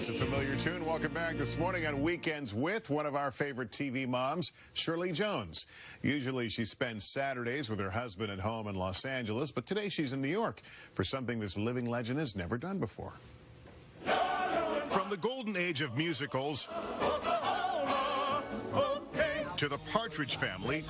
That's a familiar tune. Welcome back this morning on Weekends with one of our favorite TV moms, Shirley Jones. Usually she spends Saturdays with her husband at home in Los Angeles, but today she's in New York for something this living legend has never done before. From the golden age of musicals to the Partridge Family,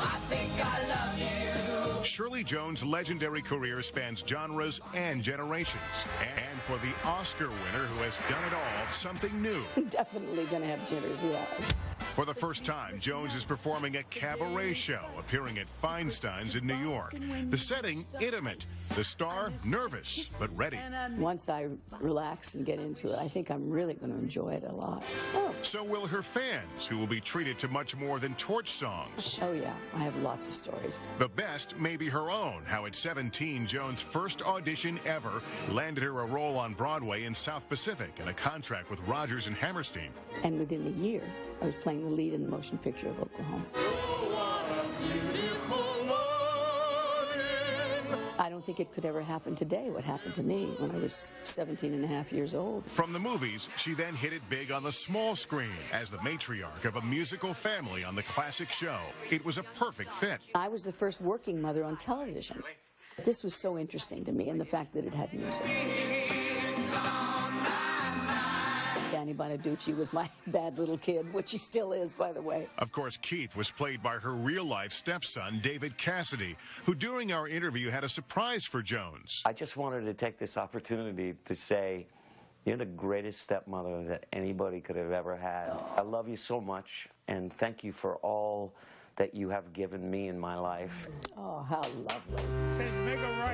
Shirley Jones' legendary career spans genres and generations. And for the Oscar winner who has done it all, something new. Definitely going to have jitters, yeah. For the first time, Jones is performing a cabaret show, appearing at Feinstein's in New York. The setting, intimate. The star, nervous, but ready. Once I relax and get into it, I think I'm really going to enjoy it a lot. Oh. So will her fans, who will be treated to much more than torch songs. Oh, yeah. I have lots of stories. The best may be her own, how at 17, Jones' first audition ever landed her a role on Broadway in South Pacific and a contract with Rodgers and Hammerstein. And within a year, I was playing the lead in the motion picture of Oklahoma. I don't think it could ever happen today, what happened to me when I was 17 and a half years old. From the movies, she then hit it big on the small screen as the matriarch of a musical family on the classic show. It was a perfect fit. I was the first working mother on television. This was so interesting to me, and the fact that it had music. Danny Bonaducci was my bad little kid, which he still is, by the way. Of course, Keith was played by her real-life stepson, David Cassidy, who during our interview had a surprise for Jones. I just wanted to take this opportunity to say, you're the greatest stepmother that anybody could have ever had. I love you so much, and thank you for all that you have given me in my life. Oh, how lovely.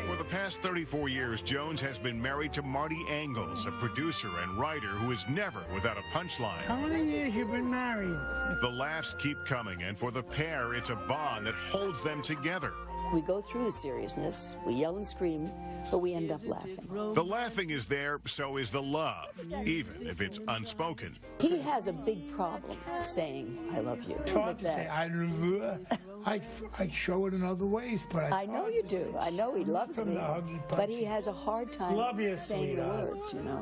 For the past 34 years, Jones has been married to Marty Angles, a producer and writer who is never without a punchline. How many years you been married? The laughs keep coming, and for the pair, it's a bond that holds them together. We go through the seriousness, we yell and scream, but we end up laughing. The laughing is there, so is the love, even if it's unspoken. He has a big problem saying, I love you. It's hard to say, I love you. I show it in other ways, but I know you do. I know he loves me, but he has a hard time saying the words, you know.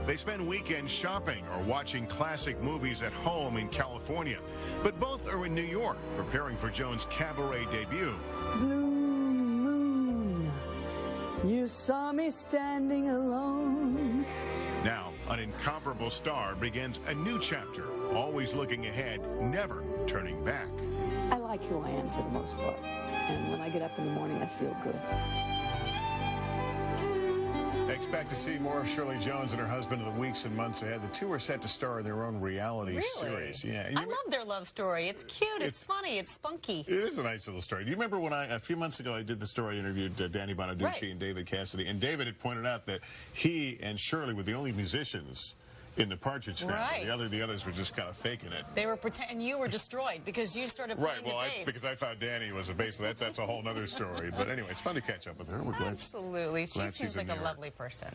They spend weekends shopping or watching classic movies at home in California. But both are in New York, preparing for Jones' cabaret debut. Blue moon, you saw me standing alone. Now, an incomparable star begins a new chapter, always looking ahead, never turning back. I like who I am for the most part. And when I get up in the morning, I feel good. Expect to see more of Shirley Jones and her husband in the weeks and months ahead. The two are set to star in their own reality series. Yeah, I love their love story. It's cute, it's funny, it's spunky. It is a nice little story. Do you remember when a few months ago, I did the story, I interviewed Danny Bonaducci and David Cassidy, and David had pointed out that he and Shirley were the only musicians in the Partridge Family. Right. The others were just kind of faking it. They were pretending you were destroyed because you started playing the bass. Because I thought Danny was a bass, but that's a whole other story. But anyway, it's fun to catch up with her. We're glad. Absolutely. She seems like a lovely person.